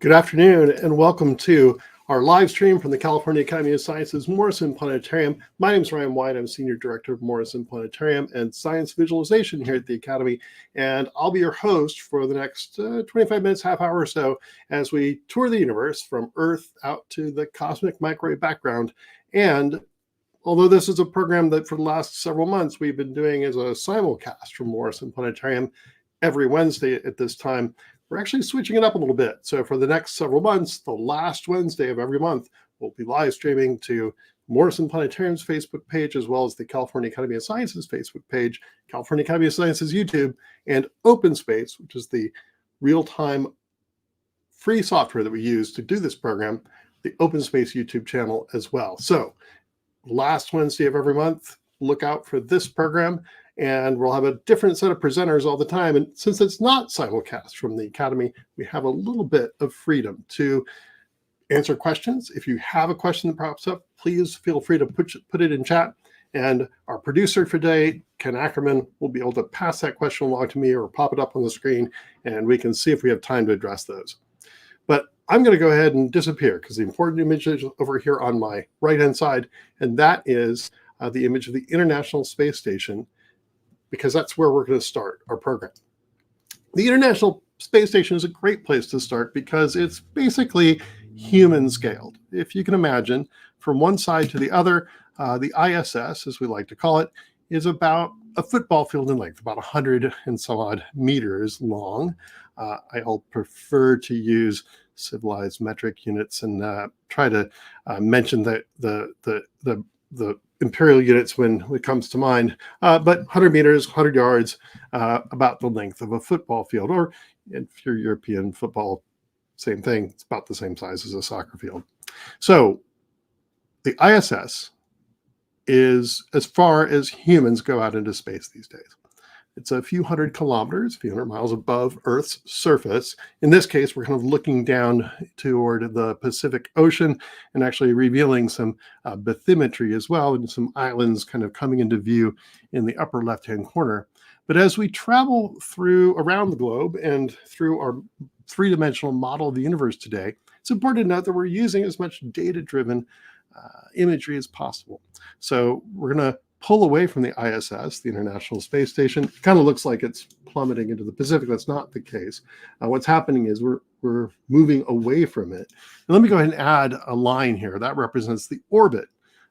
Good afternoon and welcome to our live stream from the California Academy of Sciences Morrison Planetarium. My name is Ryan White. I'm Senior Director of Morrison Planetarium and Science Visualization here at the Academy. And I'll be your host for the next 25 minutes, half hour or so, as we tour the universe from Earth out to the cosmic microwave background. And although this is a program that for the last several months we've been doing as a simulcast from Morrison Planetarium every Wednesday at this time, we're actually switching it up a little bit. So for the next several months, the last Wednesday of every month, we'll be live streaming to Morrison Planetarium's Facebook page, as well as the California Academy of Sciences Facebook page, California Academy of Sciences YouTube, and OpenSpace, which is the real-time free software that we use to do this program, the OpenSpace YouTube channel as well. So last Wednesday of every month, look out for this program. And we'll have a different set of presenters all the time. And since it's not simulcast from the Academy, we have a little bit of freedom to answer questions. If you have a question that pops up, please feel free to put it in chat. And our producer for today, Ken Ackerman, will be able to pass that question along to me or pop it up on the screen, and we can see if we have time to address those. But I'm going to go ahead and disappear because the important image is over here on my right-hand side, and that is the image of the International Space Station, because that's where we're going to start our program. The International Space Station is a great place to start because it's basically human scaled. If you can imagine, from one side to the other, the ISS, as we like to call it, is about a football field in length, about 100 and some odd meters long. I'll prefer to use civilized metric units and try to mention the imperial units when it comes to mind, but 100 meters, 100 yards, about the length of a football field, or if you're European football, same thing. It's about the same size as a soccer field. So the ISS is as far as humans go out into space these days. It's a few hundred kilometers, a few hundred miles above Earth's surface. In this case, we're kind of looking down toward the Pacific Ocean and actually revealing some bathymetry as well, and some islands kind of coming into view in the upper left-hand corner. But as we travel around the globe and through our three-dimensional model of the universe today, it's important to note that we're using as much data-driven imagery as possible. So we're going to pull away from the ISS, the International Space Station. It kind of looks like it's plummeting into the Pacific. That's not the case. What's happening is we're moving away from it. And let me go ahead and add a line here. That represents the orbit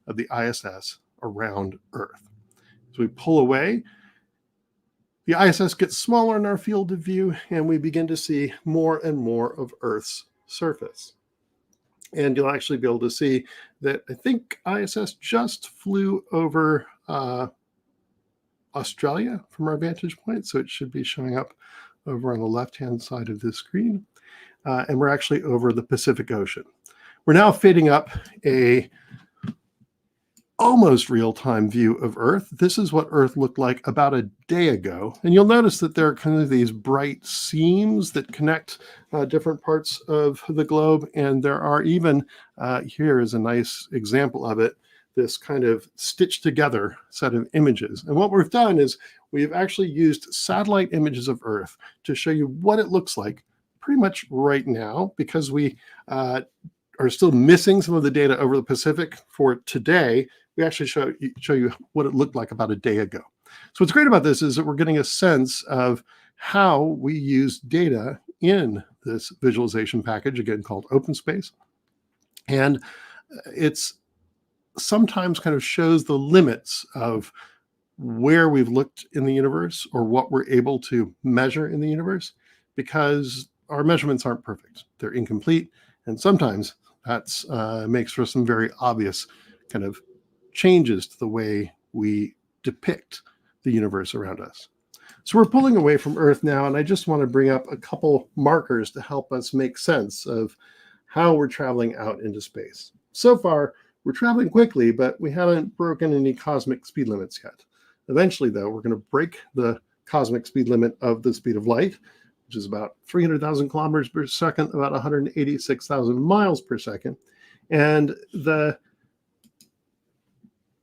of the ISS around Earth. As we pull away, the ISS gets smaller in our field of view, and we begin to see more and more of Earth's surface. And you'll actually be able to see that I think ISS just flew over Australia from our vantage point. So it should be showing up over on the left-hand side of this screen. And we're actually over the Pacific Ocean. We're now fading up a almost real-time view of Earth. This is what Earth looked like about a day ago. And you'll notice that there are kind of these bright seams that connect different parts of the globe. And there are even, here is a nice example of it, this kind of stitched together set of images. And what we've done is we've actually used satellite images of Earth to show you what it looks like pretty much right now, because we are still missing some of the data over the Pacific for today. We actually show you what it looked like about a day ago. So what's great about this is that we're getting a sense of how we use data in this visualization package, again, called OpenSpace. And it's sometimes kind of shows the limits of where we've looked in the universe or what we're able to measure in the universe, because our measurements aren't perfect. They're incomplete. And sometimes that's makes for some very obvious kind of changes to the way we depict the universe around us. So we're pulling away from Earth now, and I just want to bring up a couple markers to help us make sense of how we're traveling out into space. So far, we're traveling quickly, but we haven't broken any cosmic speed limits yet. Eventually, though, we're going to break the cosmic speed limit of the speed of light, which is about 300,000 kilometers per second, about 186,000 miles per second. And the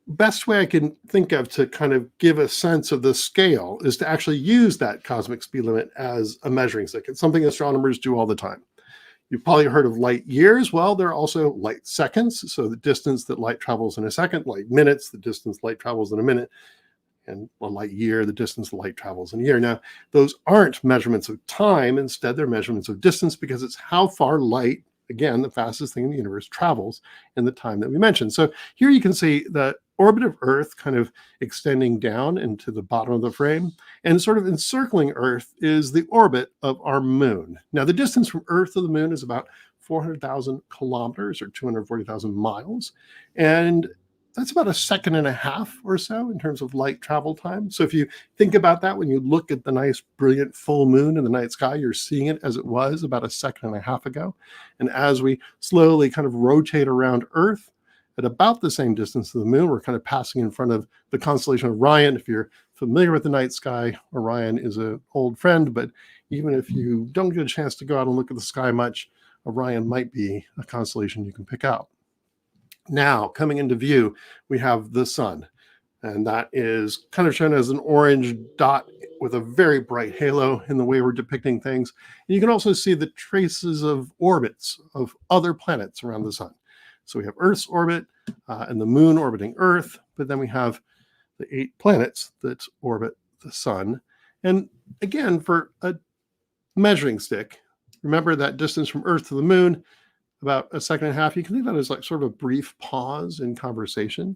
best way I can think of to kind of give a sense of the scale is to actually use that cosmic speed limit as a measuring stick. It's something astronomers do all the time. You've probably heard of light years. Well, there are also light seconds. So the distance that light travels in a second, light minutes, the distance light travels in a minute, and a light year, the distance light travels in a year. Now, those aren't measurements of time. Instead, they're measurements of distance, because it's how far light, again, the fastest thing in the universe, travels in the time that we mentioned. So here you can see the orbit of Earth kind of extending down into the bottom of the frame, and sort of encircling Earth is the orbit of our moon. Now, the distance from Earth to the moon is about 400,000 kilometers, or 240,000 miles. And that's about a second and a half or so in terms of light travel time. So if you think about that, when you look at the nice, brilliant full moon in the night sky, you're seeing it as it was about a second and a half ago. And as we slowly kind of rotate around Earth at about the same distance to the moon, we're kind of passing in front of the constellation of Orion. If you're familiar with the night sky, Orion is an old friend, but even if you don't get a chance to go out and look at the sky much, Orion might be a constellation you can pick out. Now, coming into view, we have the sun, and that is kind of shown as an orange dot with a very bright halo in the way we're depicting things. And you can also see the traces of orbits of other planets around the sun. So we have Earth's orbit and the moon orbiting Earth, but then we have the 8 planets that orbit the sun. And again, for a measuring stick, remember that distance from Earth to the moon, about a second and a half. You can think of that as like sort of a brief pause in conversation.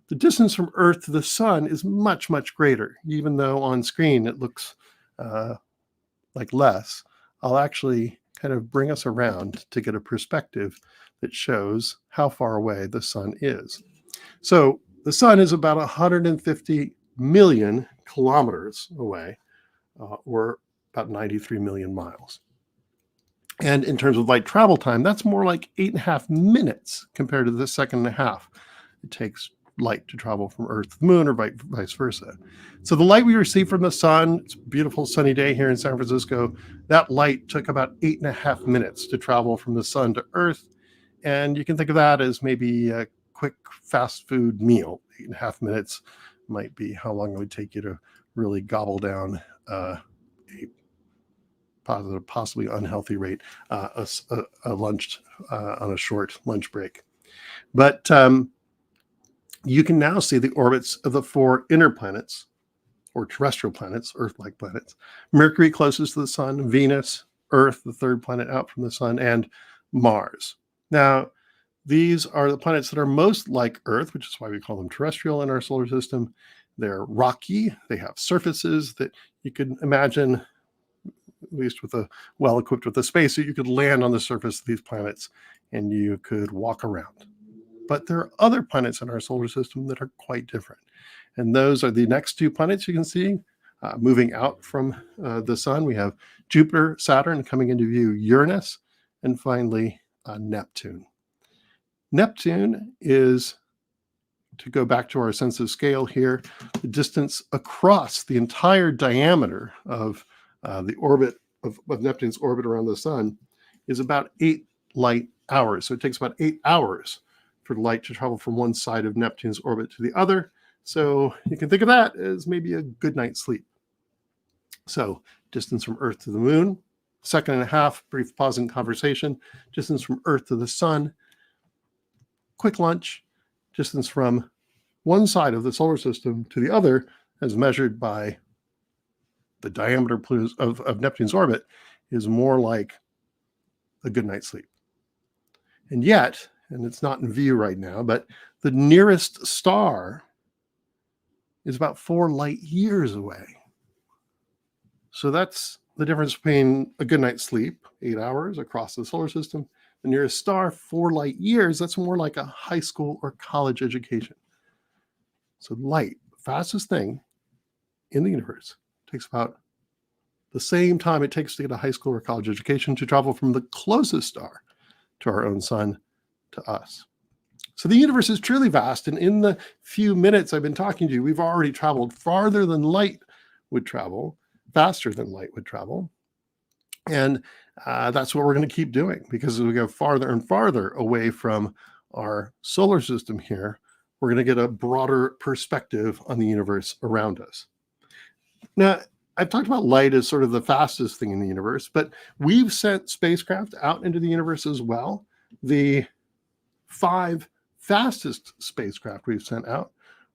The distance from Earth to the sun is much, much greater, even though on screen it looks like less. I'll actually kind of bring us around to get a perspective that shows how far away the sun is. So the sun is about 150 million kilometers away, or about 93 million miles. And in terms of light travel time, that's more like 8.5 minutes compared to the second and a half it takes light to travel from Earth to the moon, or vice versa. So the light we receive from the sun, it's a beautiful sunny day here in San Francisco, that light took about 8.5 minutes to travel from the sun to Earth. And you can think of that as maybe a quick fast food meal. 8.5 minutes might be how long it would take you to really gobble down a possibly unhealthy rate, a lunch on a short lunch break. But you can now see the orbits of the 4 inner planets, or terrestrial planets, Earth-like planets. Mercury closest to the sun, Venus, Earth, the 3rd planet out from the sun, and Mars. Now, these are the planets that are most like Earth, which is why we call them terrestrial in our solar system. They're rocky. They have surfaces that you could imagine, at least with a well-equipped with a spacesuit, you could land on the surface of these planets and you could walk around. But there are other planets in our solar system that are quite different. And those are the next 2 planets you can see moving out from the sun. We have Jupiter, Saturn, coming into view, Uranus, and finally Neptune. Neptune is, to go back to our sense of scale here, the distance across the entire diameter of the orbit of Neptune's orbit around the sun is about 8 light hours. So it takes about 8 hours for light to travel from one side of Neptune's orbit to the other. So you can think of that as maybe a good night's sleep. So distance from Earth to the moon, second and a half, brief pause in conversation. Distance from Earth to the sun, quick lunch. Distance from one side of the solar system to the other, as measured by the diameter of Neptune's orbit, is more like a good night's sleep. And yet, and it's not in view right now, but the nearest star is about 4 light years away. So that's the difference between a good night's sleep, 8 hours across the solar system, the nearest star, 4 light years. That's more like a high school or college education. So light, the fastest thing in the universe, takes about the same time it takes to get a high school or college education to travel from the closest star to our own sun to us. So the universe is truly vast, and in the few minutes I've been talking to you, we've already traveled farther than light would travel, faster than light would travel. And that's what we're going to keep doing, because as we go farther and farther away from our solar system here, we're going to get a broader perspective on the universe around us. Now, I've talked about light as sort of the fastest thing in the universe, but we've sent spacecraft out into the universe as well. The 5 fastest spacecraft we've sent out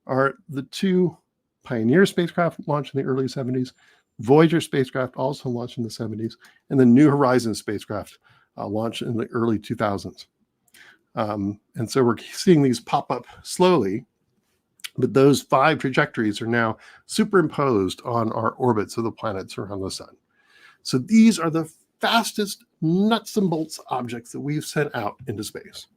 are the 2 Pioneer spacecraft launched in the early 70s, Voyager spacecraft also launched in the 70s, and the New Horizons spacecraft launched in the early 2000s. And so we're seeing these pop up slowly, but those 5 trajectories are now superimposed on our orbits of the planets around the sun. So these are the fastest nuts and bolts objects that we've sent out into space.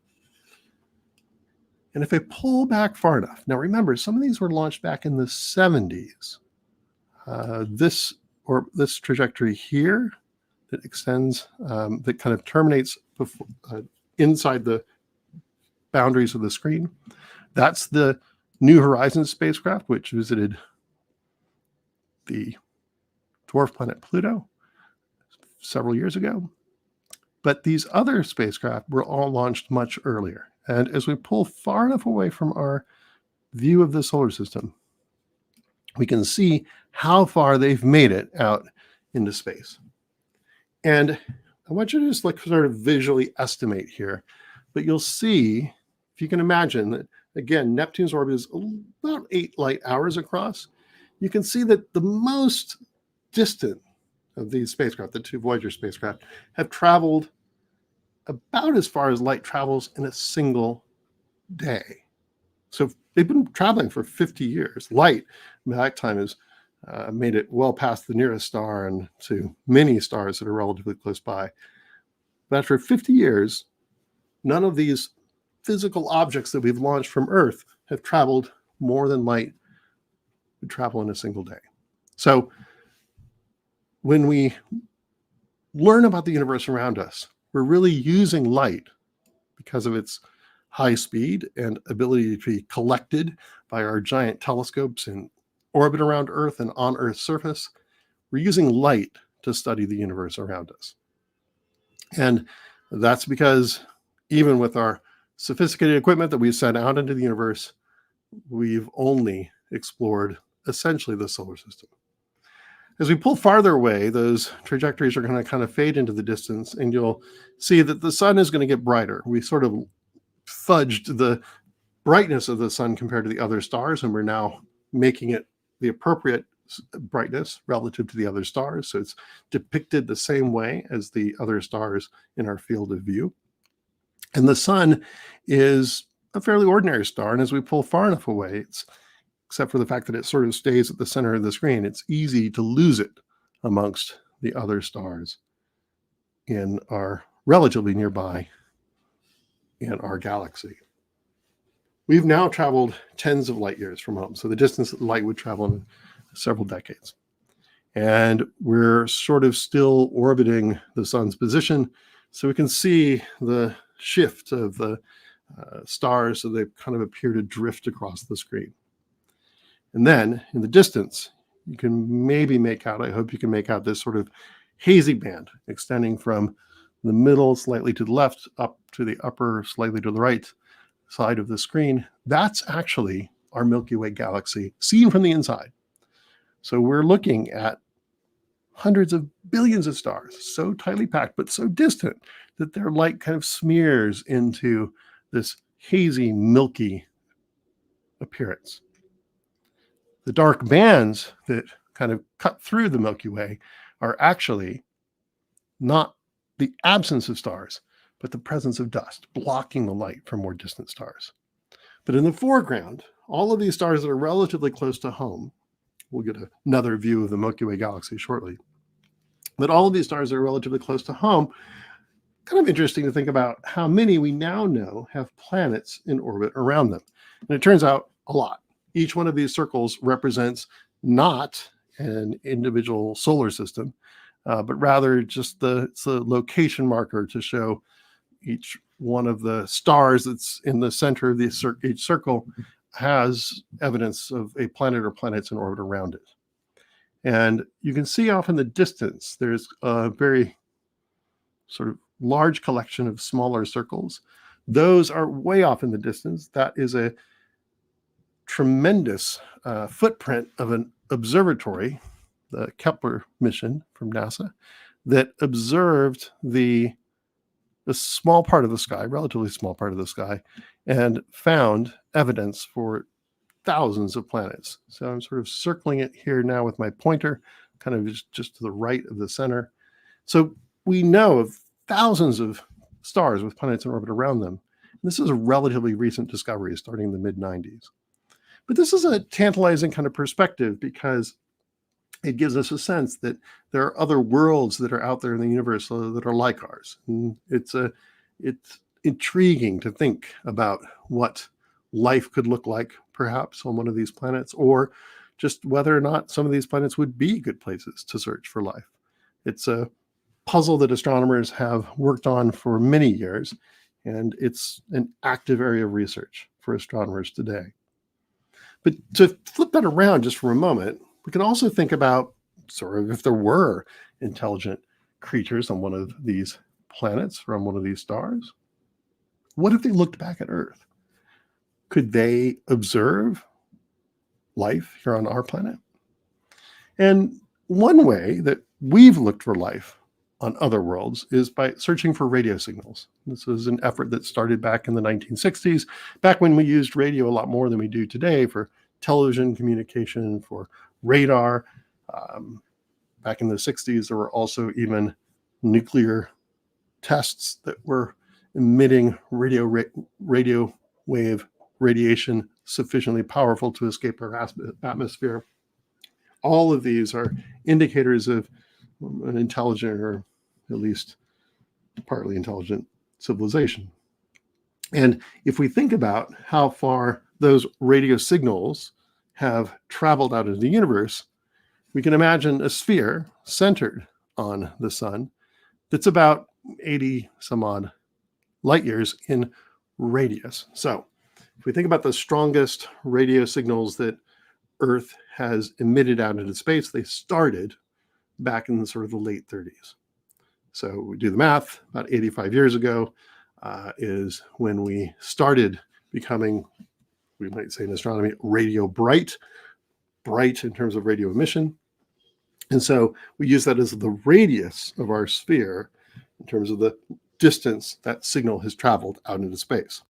And if I pull back far enough, now remember, some of these were launched back in the 70s. This trajectory here that extends, that kind of terminates before, inside the boundaries of the screen, that's the New Horizons spacecraft, which visited the dwarf planet Pluto several years ago. But these other spacecraft were all launched much earlier. And as we pull far enough away from our view of the solar system, we can see how far they've made it out into space. And I want you to just sort of visually estimate here, but you'll see, if you can imagine that, again, Neptune's orbit is about 8 light hours across. You can see that the most distant of these spacecraft, the 2 Voyager spacecraft, have traveled about as far as light travels in a single day. So they've been traveling for 50 years. Light, by that time, has made it well past the nearest star and to many stars that are relatively close by. But after 50 years, none of these physical objects that we've launched from Earth have traveled more than light would travel in a single day. So when we learn about the universe around us, we're really using light because of its high speed and ability to be collected by our giant telescopes in orbit around Earth and on Earth's surface. We're using light to study the universe around us. And that's because even with our sophisticated equipment that we've sent out into the universe, we've only explored essentially the solar system. As we pull farther away, those trajectories are going to kind of fade into the distance, and you'll see that the sun is going to get brighter. We sort of fudged the brightness of the sun compared to the other stars, and we're now making it the appropriate brightness relative to the other stars. So it's depicted the same way as the other stars in our field of view. And the sun is a fairly ordinary star, and as we pull far enough away, except for the fact that it sort of stays at the center of the screen, it's easy to lose it amongst the other stars in our relatively nearby in our galaxy. We've now traveled tens of light years from home, so the distance that light would travel in several decades. And we're sort of still orbiting the sun's position, so we can see the shift of the stars, so they kind of appear to drift across the screen. And then in the distance, you can maybe make out, I hope you can make out, this sort of hazy band extending from the middle slightly to the left up to the upper slightly to the right side of the screen. That's actually our Milky Way galaxy seen from the inside. So we're looking at hundreds of billions of stars, so tightly packed, but so distant that their light kind of smears into this hazy, milky appearance. The dark bands that kind of cut through the Milky Way are actually not the absence of stars, but the presence of dust, blocking the light from more distant stars. But in the foreground, all of these stars that are relatively close to home, we'll get another view of the Milky Way galaxy shortly, but all of these stars that are relatively close to home, kind of interesting to think about how many we now know have planets in orbit around them. And it turns out a lot. Each one of these circles represents not an individual solar system, but rather just it's a location marker to show each one of the stars that's in the center of each circle has evidence of a planet or planets in orbit around it. And you can see off in the distance, there's a very sort of large collection of smaller circles. Those are way off in the distance. That is a tremendous footprint of an observatory the Kepler mission from NASA, that observed a small part of the sky, relatively small part of the sky, and found evidence for thousands of planets. So I'm sort of circling it here now with my pointer, kind of just to the right of the center. So we know of thousands of stars with planets in orbit around them. This is a relatively recent discovery starting in the mid-90s. But this is a tantalizing kind of perspective because it gives us a sense that there are other worlds that are out there in the universe that are like ours. And it's intriguing to think about what life could look like perhaps on one of these planets, or just whether or not some of these planets would be good places to search for life. It's a puzzle that astronomers have worked on for many years, and it's an active area of research for astronomers today. But to flip that around just for a moment, we can also think about sort of if there were intelligent creatures on one of these planets or on one of these stars, what if they looked back at Earth? Could they observe life here on our planet? And one way that we've looked for life on other worlds is by searching for radio signals. This was an effort that started back in the 1960s, back when we used radio a lot more than we do today for television communication, for radar. Back in the 60s, there were also even nuclear tests that were emitting radio wave radiation sufficiently powerful to escape our atmosphere. All of these are indicators of an intelligent, or at least partly intelligent, civilization. And if we think about how far those radio signals have traveled out into the universe, we can imagine a sphere centered on the sun that's about 80 some odd light years in radius. So if we think about the strongest radio signals that Earth has emitted out into space, they started back in sort of the late 30s. So we do the math, about 85 years ago is when we started becoming, we might say in astronomy, radio bright in terms of radio emission. And so we use that as the radius of our sphere in terms of the distance that signal has traveled out into space.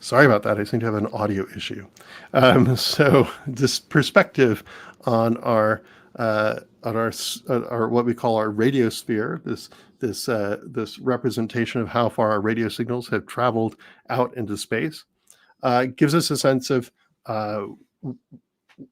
Sorry about that. I seem to have an audio issue. So this perspective on our what we call our radiosphere, this representation of how far our radio signals have traveled out into space, gives us a sense of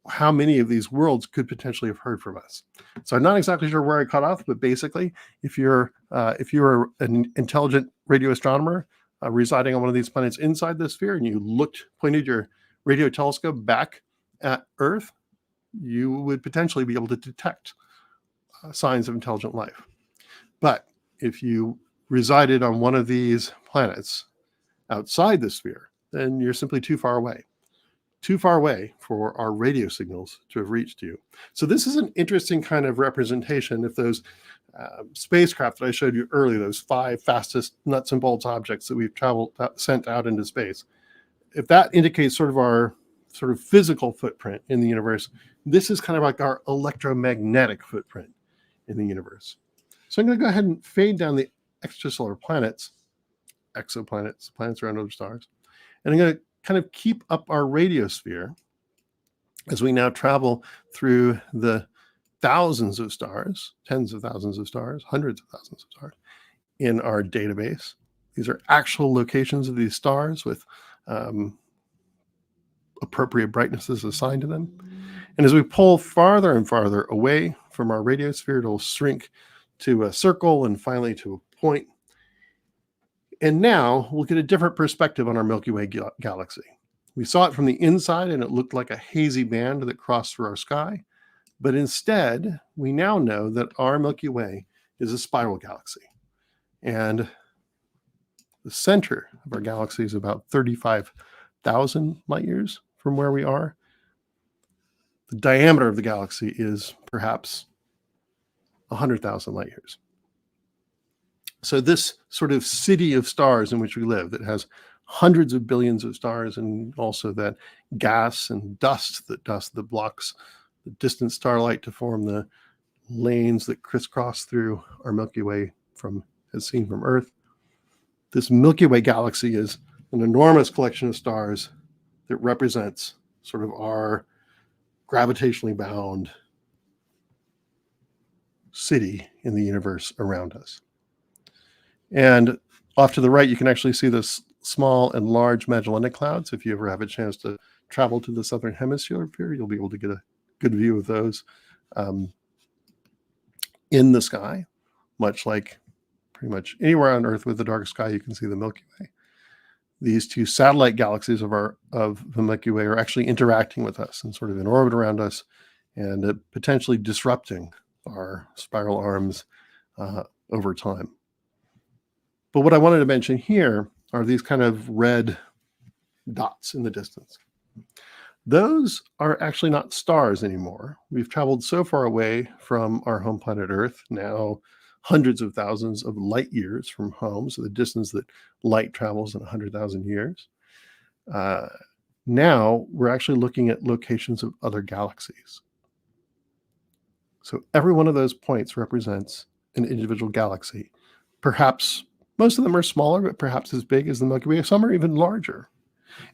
how many of these worlds could potentially have heard from us. So I'm not exactly sure where I cut off, but basically, if you're an intelligent radio astronomer residing on one of these planets inside the sphere, and you pointed your radio telescope back at Earth, you would potentially be able to detect signs of intelligent life. But if you resided on one of these planets outside the sphere, then you're simply too far away for our radio signals to have reached you. So this is an interesting kind of representation. If those spacecraft that I showed you earlier, those 5 fastest nuts and bolts objects that we've sent out into space, if that indicates sort of our sort of physical footprint in the universe, this is kind of like our electromagnetic footprint in the universe. So I'm going to go ahead and fade down the extrasolar planets, exoplanets, planets around other stars, and I'm going to kind of keep up our radiosphere as we now travel through the thousands of stars, tens of thousands of stars, hundreds of thousands of stars in our database. These are actual locations of these stars with appropriate brightnesses assigned to them. And as we pull farther and farther away from our radiosphere, it'll shrink to a circle and finally to a point. And now we'll get a different perspective on our Milky Way galaxy. We saw it from the inside and it looked like a hazy band that crossed through our sky. But instead, we now know that our Milky Way is a spiral galaxy. And the center of our galaxy is about 35,000 light years from where we are. The diameter of the galaxy is perhaps 100,000 light years. So this sort of city of stars in which we live that has hundreds of billions of stars, and also that gas and dust that blocks the distant starlight to form the lanes that crisscross through our Milky Way from as seen from Earth. This Milky Way galaxy is an enormous collection of stars that represents sort of our gravitationally bound city in the universe around us. And off to the right, you can actually see this small and large Magellanic Clouds. If you ever have a chance to travel to the southern hemisphere, you'll be able to get a good view of those in the sky, much like pretty much anywhere on Earth with the dark sky, you can see the Milky Way. These two satellite galaxies of the Milky Way are actually interacting with us and sort of in orbit around us, and potentially disrupting our spiral arms over time. But what I wanted to mention here are these kind of red dots in the distance. Those are actually not stars anymore. We've traveled so far away from our home planet Earth, now hundreds of thousands of light years from home, so the distance that light travels in 100,000 years. Now we're actually looking at locations of other galaxies. So every one of those points represents an individual galaxy. Perhaps most of them are smaller, but perhaps as big as the Milky Way. Some are even larger.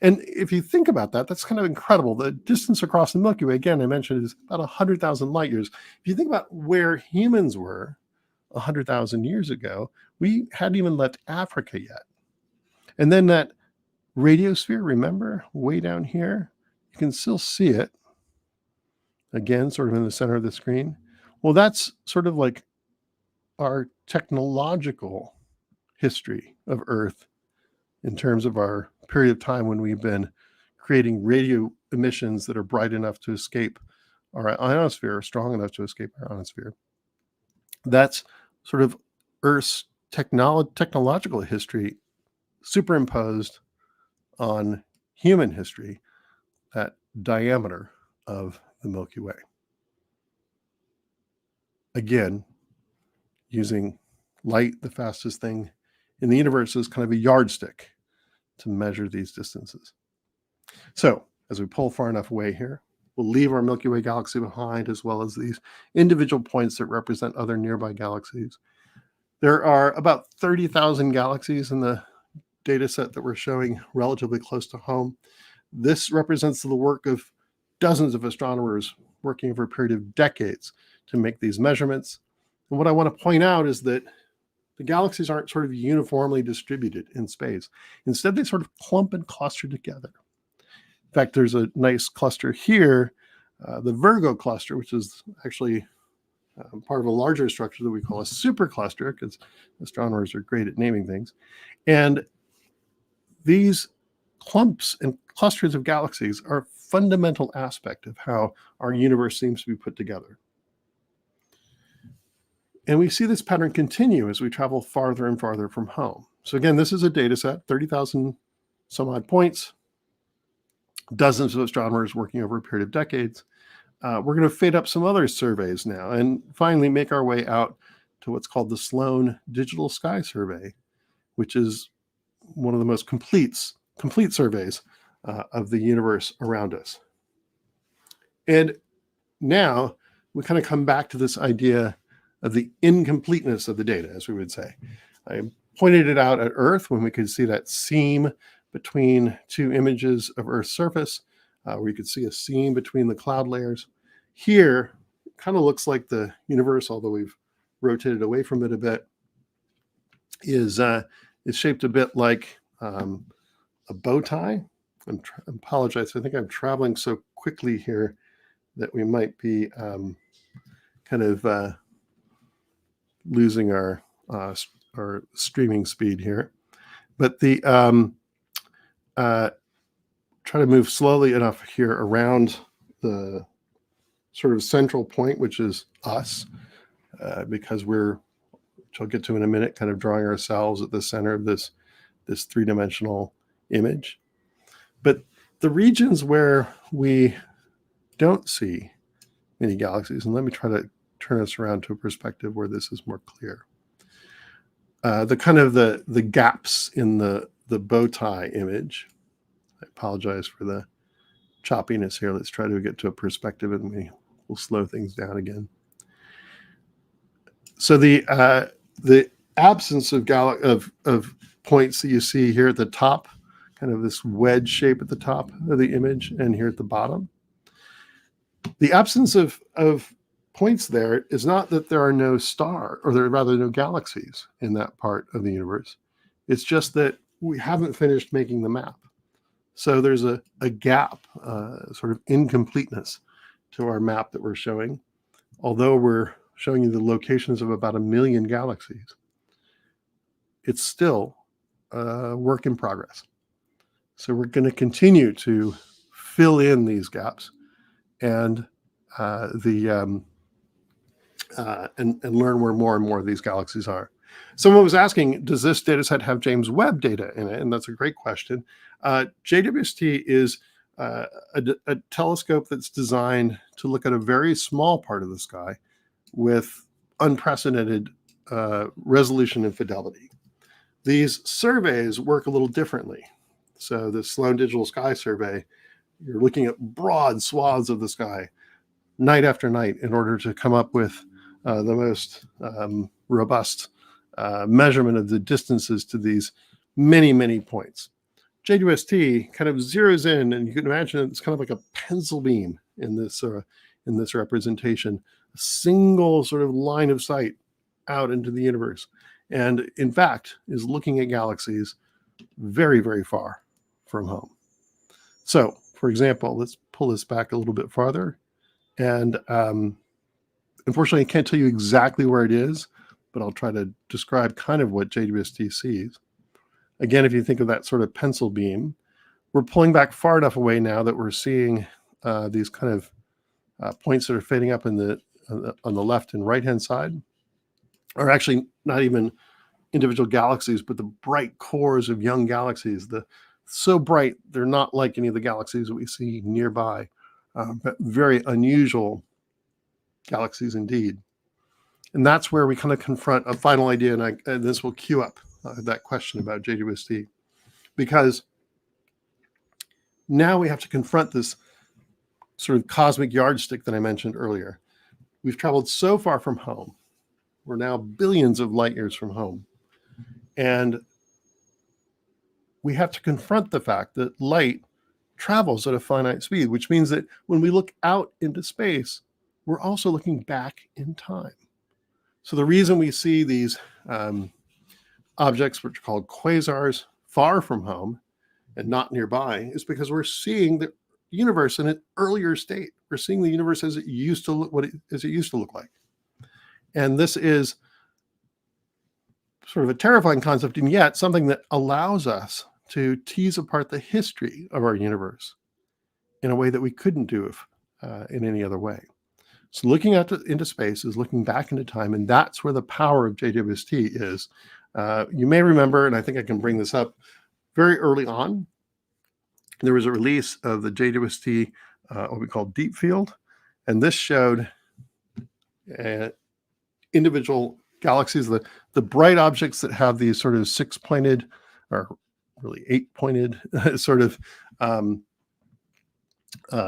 And if you think about that, that's kind of incredible. The distance across the Milky Way, again, I mentioned, is about 100,000 light years. If you think about where humans were 100,000 years ago, we hadn't even left Africa yet. And then that radiosphere, remember, way down here, you can still see it, again, sort of in the center of the screen. Well, that's sort of like our technological history of Earth in terms of our period of time when we've been creating radio emissions that are bright enough to escape our ionosphere, strong enough to escape our ionosphere. That's sort of Earth's technological history superimposed on human history, that diameter of the Milky Way. Again, using light, the fastest thing in the universe, is kind of a yardstick to measure these distances. So as we pull far enough away here, we'll leave our Milky Way galaxy behind, as well as these individual points that represent other nearby galaxies. There are about 30,000 galaxies in the data set that we're showing relatively close to home. This represents the work of dozens of astronomers working over a period of decades to make these measurements. And what I want to point out is that the galaxies aren't sort of uniformly distributed in space. Instead, they sort of clump and cluster together. In fact, there's a nice cluster here, the Virgo cluster, which is actually part of a larger structure that we call a supercluster, because astronomers are great at naming things. And these clumps and clusters of galaxies are a fundamental aspect of how our universe seems to be put together. And we see this pattern continue as we travel farther and farther from home. So again, this is a data set, 30,000 some odd points, dozens of astronomers working over a period of decades. We're going to fade up some other surveys now and finally make our way out to what's called the Sloan Digital Sky Survey, which is one of the most complete surveys of the universe around us. And now we kind of come back to this idea of the incompleteness of the data, as we would say. I pointed it out at Earth when we could see that seam between two images of Earth's surface, where you could see a seam between the cloud layers. Here, it kind of looks like the universe, although we've rotated away from it a bit, is shaped a bit like a bow tie. I apologize. I think I'm traveling so quickly here that we might be kind of losing our streaming speed here. But the try to move slowly enough here around the sort of central point, which is us, because we're, which I'll get to in a minute, kind of drawing ourselves at the center of this three-dimensional image. But the regions where we don't see many galaxies, and let me try to turn us around to a perspective where this is more clear. The kind of the gaps in the bow tie image. I apologize for the choppiness here. Let's try to get to a perspective, and we'll slow things down again. So the absence of points that you see here at the top, kind of this wedge shape at the top of the image, and here at the bottom. The absence of points there is not that there are no rather no galaxies in that part of the universe. It's just that we haven't finished making the map. So there's a gap, sort of incompleteness to our map that we're showing. Although we're showing you the locations of about 1 million galaxies, it's still a work in progress. So we're going to continue to fill in these gaps and and learn where more and more of these galaxies are. Someone was asking, does this data set have James Webb data in it? And that's a great question. JWST is a telescope that's designed to look at a very small part of the sky with unprecedented resolution and fidelity. These surveys work a little differently. So the Sloan Digital Sky Survey, you're looking at broad swaths of the sky night after night in order to come up with the most robust measurement of the distances to these many, many points. JWST kind of zeroes in, and you can imagine it's kind of like a pencil beam in this representation, a single sort of line of sight out into the universe, and in fact is looking at galaxies very, very far from home. So, for example, let's pull this back a little bit farther, and unfortunately, I can't tell you exactly where it is, but I'll try to describe kind of what JWST sees. Again, if you think of that sort of pencil beam, we're pulling back far enough away now that we're seeing these kind of points that are fading up on the left and right-hand side are actually not even individual galaxies, but the bright cores of young galaxies. So bright, they're not like any of the galaxies that we see nearby, but very unusual galaxies indeed. And that's where we kind of confront a final idea, and this will cue up that question about JWST, because now we have to confront this sort of cosmic yardstick that I mentioned earlier. We've traveled so far from home. We're now billions of light years from home. And we have to confront the fact that light travels at a finite speed, which means that when we look out into space, we're also looking back in time. So the reason we see these objects, which are called quasars, far from home and not nearby, is because we're seeing the universe in an earlier state. We're seeing the universe as it used to look like. And this is sort of a terrifying concept, and yet something that allows us to tease apart the history of our universe in a way that we couldn't do in any other way. So looking out into space is looking back into time, and that's where the power of JWST is. You may remember, and I think I can bring this up, very early on, there was a release of the JWST, what we call deep field, and this showed individual galaxies, the bright objects that have these sort of six-pointed, or really eight-pointed sort of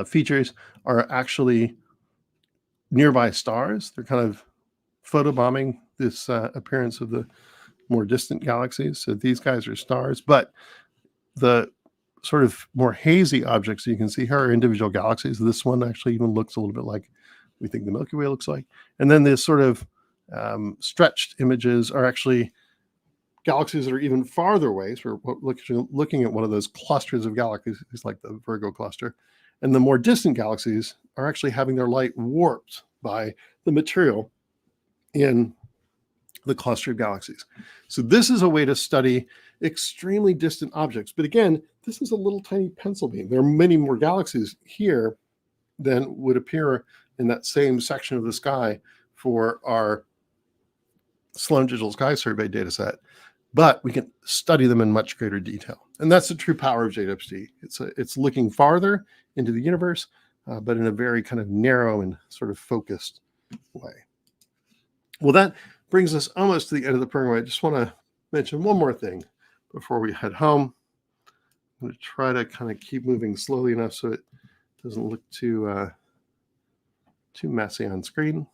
features are actually nearby stars. They're kind of photobombing this appearance of the more distant galaxies. So these guys are stars, but the sort of more hazy objects you can see here are individual galaxies. This one actually even looks a little bit like we think the Milky Way looks like. And then this sort of stretched images are actually galaxies that are even farther away. So we're looking at one of those clusters of galaxies, like the Virgo cluster. And the more distant galaxies are actually having their light warped by the material in the cluster of galaxies. So this is a way to study extremely distant objects. But again, this is a little tiny pencil beam. There are many more galaxies here than would appear in that same section of the sky for our Sloan Digital Sky Survey data set, but we can study them in much greater detail. And that's the true power of JWST. It's looking farther into the universe, but in a very kind of narrow and sort of focused way. Well, that brings us almost to the end of the program. I just want to mention one more thing before we head home. I'm going to try to kind of keep moving slowly enough so it doesn't look too messy on screen.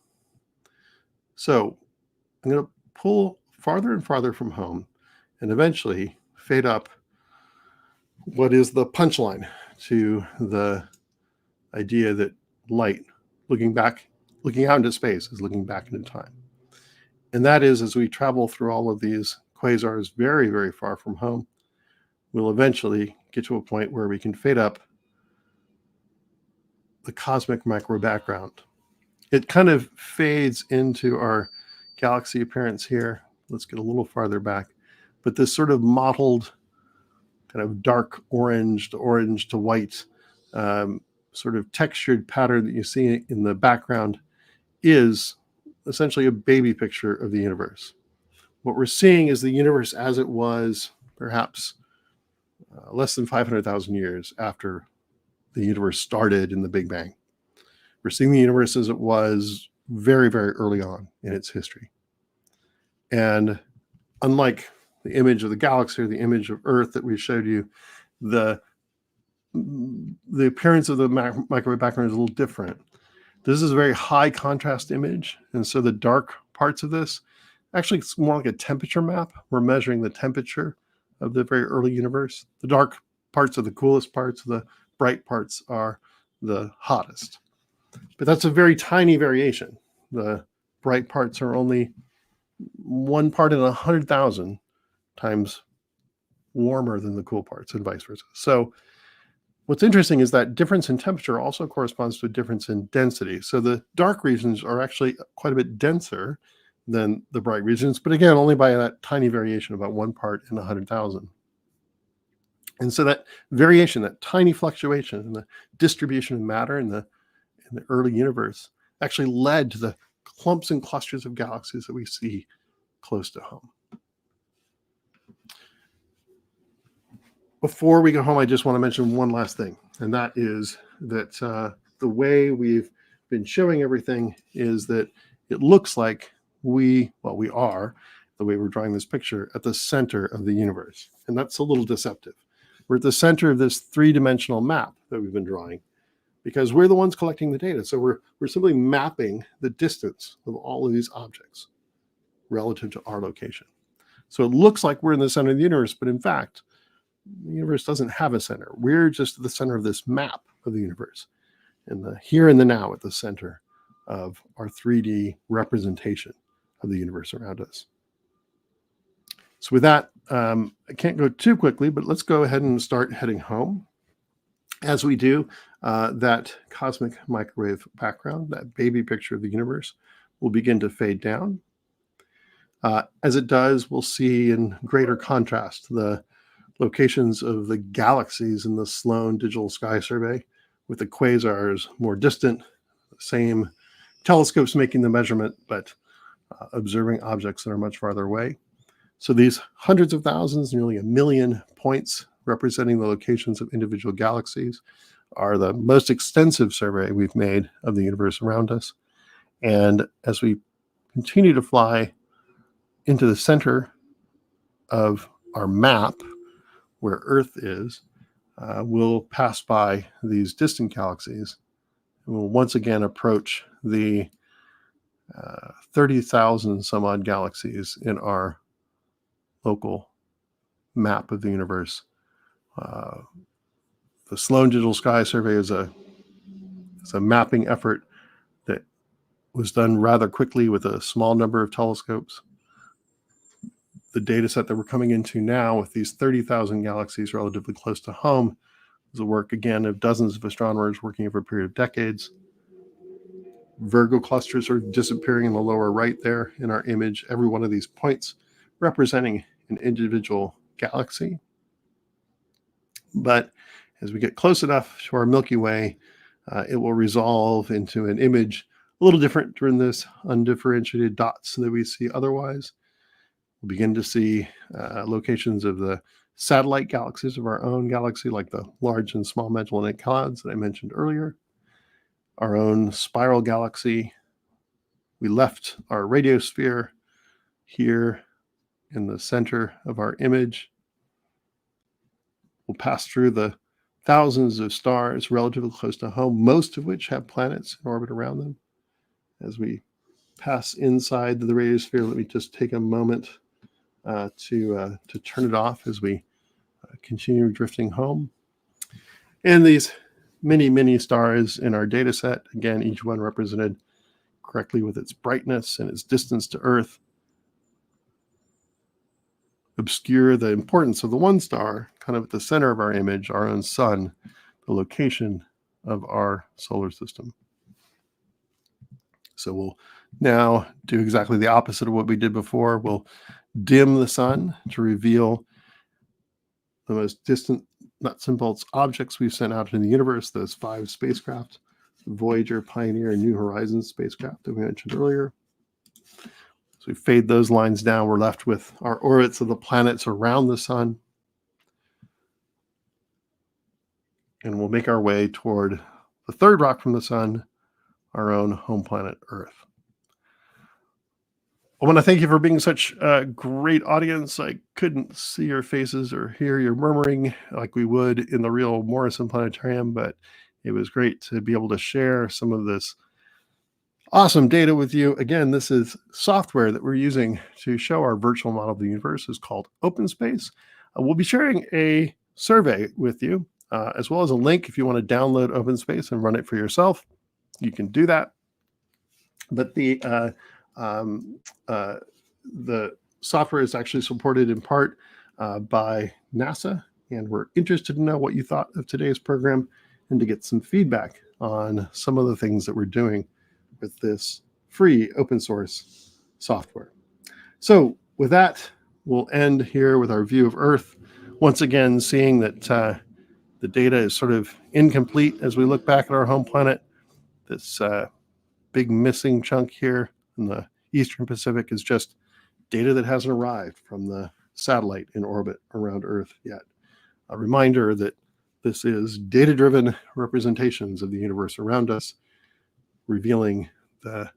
So I'm going to pull farther and farther from home and eventually fade up what is the punchline to the idea that light, looking out into space, is looking back into time. And that is, as we travel through all of these quasars very, very far from home, we'll eventually get to a point where we can fade up the cosmic micro background. It kind of fades into our galaxy appearance here. Let's get a little farther back. But this sort of mottled, kind of dark orange to white, sort of textured pattern that you see in the background is essentially a baby picture of the universe. What we're seeing is the universe as it was perhaps less than 500,000 years after the universe started in the Big Bang. We're seeing the universe as it was very, very early on in its history. And unlike the image of the galaxy or the image of Earth that we showed you, the appearance of the microwave background is a little different. This is a very high contrast image. And so the dark parts of this, actually it's more like a temperature map. We're measuring the temperature of the very early universe. The dark parts are the coolest parts, the bright parts are the hottest. But that's a very tiny variation. The bright parts are only 1 part in 100,000 times warmer than the cool parts and vice versa. So what's interesting is that difference in temperature also corresponds to a difference in density. So the dark regions are actually quite a bit denser than the bright regions, but again, only by that tiny variation, about 1 part in 100,000. And so that variation, that tiny fluctuation in the distribution of matter in the early universe actually led to the clumps and clusters of galaxies that we see close to home. Before we go home, I just want to mention one last thing, and that is that the way we've been showing everything is that it looks like we are, the way we're drawing this picture, at the center of the universe. And that's a little deceptive. We're at the center of this three-dimensional map that we've been drawing because we're the ones collecting the data. So we're simply mapping the distance of all of these objects relative to our location. So it looks like we're in the center of the universe, but in fact, the universe doesn't have a center. We're just at the center of this map of the universe, and the here and the now at the center of our 3D representation of the universe around us. So with that, I can't go too quickly, but let's go ahead and start heading home. As we do, that cosmic microwave background, that baby picture of the universe, will begin to fade down. As it does, we'll see in greater contrast the locations of the galaxies in the Sloan Digital Sky Survey, with the quasars more distant, same telescopes making the measurement, but observing objects that are much farther away. So these hundreds of thousands, nearly 1 million points representing the locations of individual galaxies are the most extensive survey we've made of the universe around us. And as we continue to fly into the center of our map, where Earth is, we'll pass by these distant galaxies and we'll once again approach the 30,000 some odd galaxies in our local map of the universe. The Sloan Digital Sky Survey is a mapping effort that was done rather quickly with a small number of telescopes. the data set that we're coming into now with these 30,000 galaxies relatively close to home is the work, again, of dozens of astronomers working over a period of decades. Virgo clusters are disappearing in the lower right there in our image, every one of these points representing an individual galaxy. But as we get close enough to our Milky Way, it will resolve into an image a little different from this undifferentiated dots that we see otherwise. We'll begin to see locations of the satellite galaxies of our own galaxy, like the large and small Magellanic Clouds that I mentioned earlier. Our own spiral galaxy. We left our radiosphere here in the center of our image. We'll pass through the thousands of stars relatively close to home, most of which have planets in orbit around them. As we pass inside the radiosphere, let me just take a moment to turn it off as we continue drifting home. And these many, many stars in our data set, again, each one represented correctly with its brightness and its distance to Earth, obscure the importance of the one star, kind of at the center of our image, our own sun, the location of our solar system. So we'll now do exactly the opposite of what we did before. We'll dim the sun to reveal the most distant nuts and bolts objects we've sent out into the universe, those 5 spacecraft, Voyager, Pioneer, and New Horizons spacecraft that we mentioned earlier. So we fade those lines down. We're left with our orbits of the planets around the sun. And we'll make our way toward the third rock from the sun, our own home planet, Earth. I want to thank you for being such a great audience. I couldn't see your faces or hear your murmuring like we would in the real Morrison Planetarium, but it was great to be able to share some of this awesome data with you. Again, this is software that we're using to show our virtual model of the universe. It's called OpenSpace. We'll be sharing a survey with you, as well as a link if you want to download OpenSpace and run it for yourself. You can do that. But the software is actually supported in part by NASA, and we're interested to know what you thought of today's program and to get some feedback on some of the things that we're doing with this free open source software. So with that, we'll end here with our view of Earth. Once again, seeing that the data is sort of incomplete as we look back at our home planet. This big missing chunk here in the Eastern Pacific is just data that hasn't arrived from the satellite in orbit around Earth yet. A reminder that this is data-driven representations of the universe around us, revealing the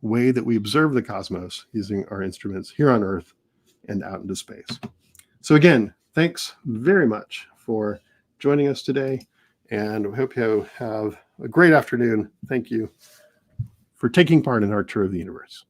way that we observe the cosmos using our instruments here on Earth and out into space. So again, thanks very much for joining us today, and we hope you have a great afternoon. Thank you for taking part in our tour of the universe.